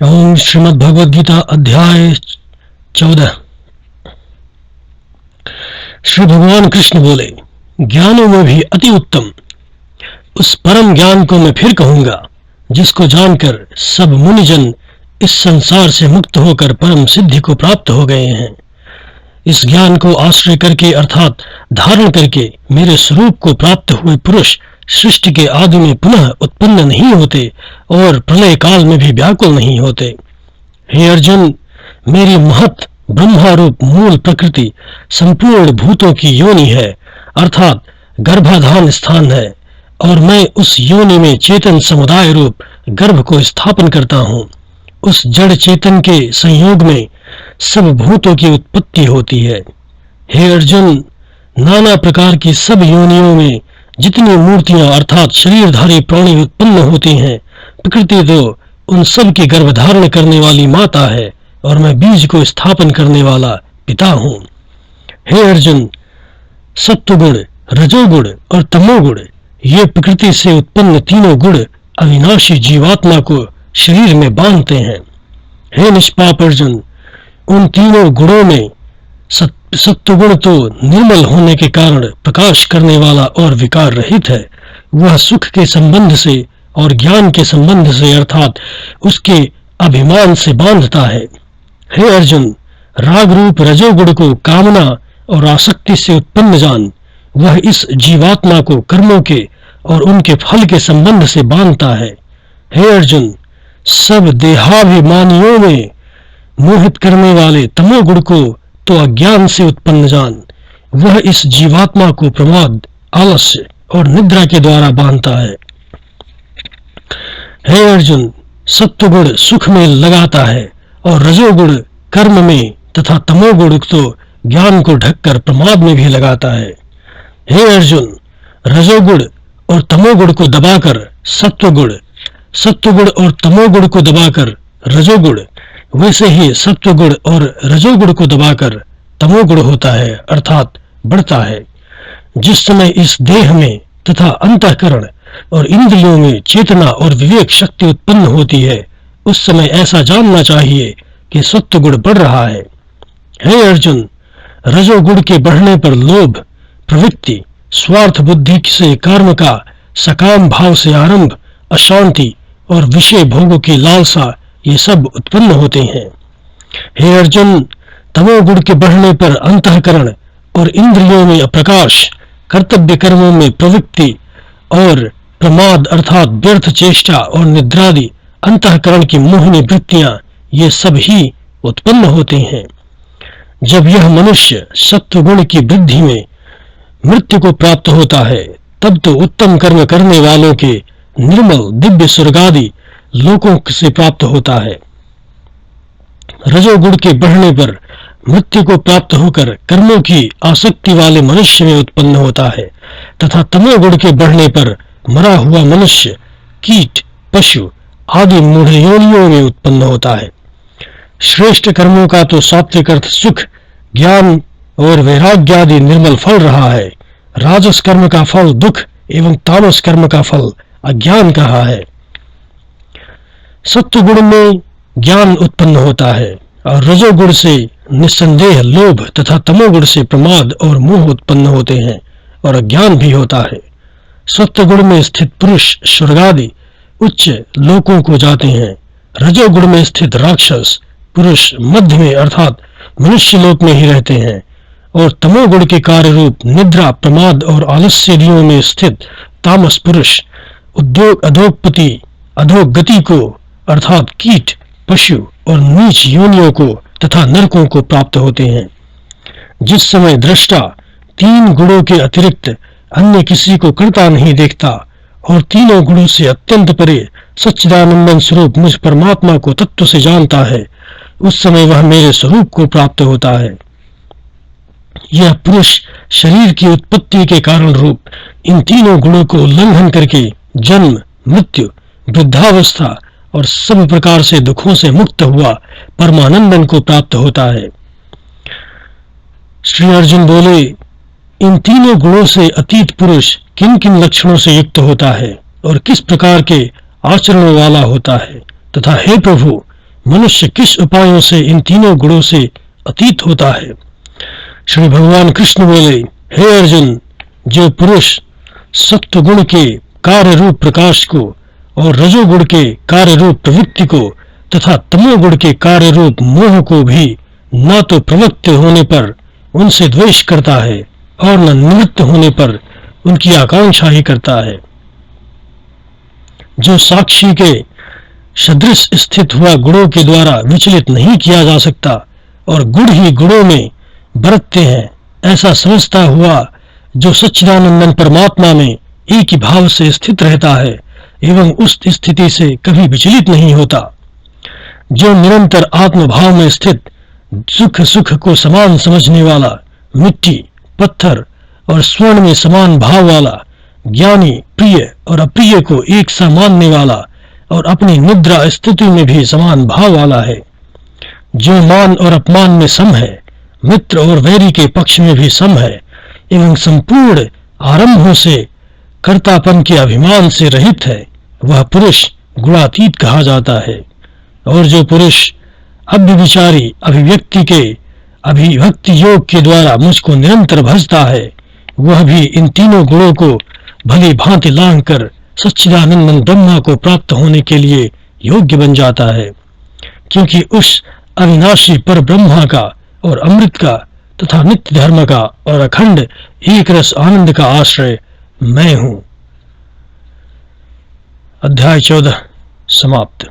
ओम श्रीमद् भगवद गीता अध्याय 14। श्री भगवान कृष्ण बोले, ज्ञानों में भी अति उत्तम उस परम ज्ञान को मैं फिर कहूंगा जिसको जानकर सब मुनिजन इस संसार से मुक्त होकर परम सिद्धि को प्राप्त हो गए हैं। इस ज्ञान को आश्रय करके अर्थात धारण करके मेरे स्वरूप को प्राप्त हुए पुरुष सृष्टि के आदि में पुनः उत्पन्न नहीं होते और प्रलय काल में भी व्याकुल नहीं होते। हे अर्जुन, मेरी महत ब्रह्मारूप मूल प्रकृति संपूर्ण भूतों की योनि है अर्थात गर्भाधान स्थान है और मैं उस योनि में चेतन समुदाय रूप गर्भ को स्थापन करता हूँ। उस जड़ चेतन के संयोग में सब भूतों की उत्पत्ति होती है। हे अर्जुन, नाना प्रकार की सब योनियों में जितनी मूर्तियां अर्थात शरीरधारी प्राणी उत्पन्न होती हैं, प्रकृति तो उन सब की गर्भ धारण करने वाली माता है और मैं बीज को स्थापन करने वाला पिता हूँ। हे अर्जुन, सत्वगुण, रजोगुण और तमोगुण ये प्रकृति से उत्पन्न तीनों गुण अविनाशी जीवात्मा को शरीर में बांधते हैं। हे निष्पाप अर्जुन, उन तीनों गुणों में सत्वगुण तो निर्मल होने के कारण प्रकाश करने वाला और विकार रहित है। वह सुख के संबंध से और ज्ञान के संबंध से अर्थात उसके अभिमान से बांधता है। हे अर्जुन, राग रूप रजोगुण को कामना और आसक्ति से उत्पन्न जान। वह इस जीवात्मा को कर्मों के और उनके फल के संबंध से बांधता है। हे अर्जुन, सब देहाभिमानियों में मोहित करने वाले तमोगुण को तो अज्ञान से उत्पन्न जान। वह इस जीवात्मा को प्रमाद, आलस्य और निद्रा के द्वारा बांधता है। हे अर्जुन, सत्वगुण सुख में लगाता है और रजोगुण कर्म में तथा तमोगुण तो ज्ञान को ढककर प्रमाद में भी लगाता है। हे अर्जुन, रजोगुण और तमोगुण को दबाकर सत्वगुण और तमोगुण को दबाकर रजोगुण, वैसे ही सत्वगुण और रजोगुण को दबाकर तमोगुण होता है अर्थात बढ़ता है। जिस समय इस देह में तथा अंतःकरण और इंद्रियों में चेतना और विवेक शक्ति उत्पन्न होती है, उस समय ऐसा जानना चाहिए कि सत्वगुण बढ़ रहा है। हे अर्जुन, रजोगुण के बढ़ने पर लोभ, प्रवृत्ति, स्वार्थ बुद्धि से कर्म का सकाम भाव से आरंभ, अशांति और विषय भोगों की लालसा ये सब उत्पन्न होते हैं। हे अर्जुन, तमोगुण के बढ़ने पर अंतःकरण और इंद्रियों में अप्रकाश, कर्तव्य कर्मों में प्रवृत्ति और प्रमाद अर्थात व्यर्थ चेष्टा और निद्रादि अंतःकरण की मोहिनी वृत्तियां ये सब ही उत्पन्न होते हैं। जब यह मनुष्य सत्वगुण की वृद्धि में मृत्यु को प्राप्त होता है, तब तो उत्तम कर्म करने वालों के निर्मल दिव्य स्वर्गादि लोकों से प्राप्त होता है। रजोगुण के बढ़ने पर मृत्यु को प्राप्त होकर कर्मों की आसक्ति वाले मनुष्य में उत्पन्न होता है तथा तमोगुण के बढ़ने पर मरा हुआ मनुष्य, कीट, पशु आदि मूढ़ योनियों में उत्पन्न होता है। श्रेष्ठ कर्मों का तो सात्विक अर्थ सुख, ज्ञान और वैराग्य आदि निर्मल फल रहा है। राजस कर्म का फल दुख एवं तामस कर्म का फल अज्ञान कहा है। सत्वगुण में ज्ञान उत्पन्न होता है और रजोगुण से निस्संदेह लोभ तथा तमोगुण से प्रमाद और मोह उत्पन्न होते हैं और अज्ञान भी होता है। सत्वगुण में स्थित पुरुष स्वर्गादि उच्च लोकों को जाते हैं। रजोगुण में स्थित राक्षस पुरुष मध्य में अर्थात मनुष्य लोक में ही रहते हैं और तमोगुण के कार्य रूप निद्रा, प्रमाद और आलस्यदियों में स्थित तामस पुरुष अधोगति को अर्थात कीट, पशु और नीच योनियों को तथा नरकों को प्राप्त होते हैं। जिस समय दृष्टा तीन गुणों के अतिरिक्त अन्य किसी को करता नहीं देखता और तीनों गुणों से अत्यंत परे सच्चिदानंदन स्वरूप मुझ परमात्मा को तत्व से जानता है, उस समय वह मेरे स्वरूप को प्राप्त होता है। यह पुरुष शरीर की उत्पत्ति के कारण रूप इन तीनों गुणों को उल्लंघन करके जन्म, मृत्यु, वृद्धावस्था और सब प्रकार से दुखों से मुक्त हुआ परमानंदन को प्राप्त होता है। श्री अर्जुन बोले, इन तीनों गुणों से अतीत पुरुष किन किन लक्षणों से युक्त होता है और किस प्रकार के आचरणों वाला होता है तथा हे प्रभु, मनुष्य किस उपायों से इन तीनों गुणों से अतीत होता है। श्री भगवान कृष्ण बोले, हे अर्जुन, जो पुरुष सत्व गुण के कार्य रूप प्रकाश को और रजोगुण के कार्य रूप प्रवृत्ति को तथा तमोगुण के कार्य रूप मोह को भी न तो प्रवृत्त होने पर उनसे द्वेष करता है और न निवृत्त होने पर उनकी आकांक्षा ही करता है, जो साक्षी के सदृश स्थित हुआ गुणों के द्वारा विचलित नहीं किया जा सकता और गुण ही गुणों में बरतते हैं, ऐसा समझता हुआ जो सच्चिदानंदन परमात्मा में एक ही भाव से स्थित रहता है एवं उस स्थिति से कभी विचलित नहीं होता, जो निरंतर आत्मभाव में स्थित सुख सुख को समान समझने वाला, मिट्टी, पत्थर और स्वर्ण में समान भाव वाला, ज्ञानी प्रिय और अप्रिय को एक सा मानने वाला और अपनी निद्रा स्थिति में भी समान भाव वाला है, जो मान और अपमान में सम है, मित्र और वैरी के पक्ष में भी सम है एवं संपूर्ण आरंभों से कर्तापन के अभिमान से रहित है, वह पुरुष गुणातीत कहा जाता है। और जो पुरुष अव्यभिचारी अभिव्यक्ति के अभिभक्ति योग के द्वारा मुझको निरंतर भजता है, वह भी इन तीनों गुणों को भली भांति लांघ कर सच्चिदानंदन ब्रह्मा को प्राप्त होने के लिए योग्य बन जाता है, क्योंकि उस अविनाशी पर ब्रह्मा का और अमृत का तथा नित्य धर्म का और अखंड एक रस आनंद का आश्रय मैं हूं। अध्याय 14 समाप्त।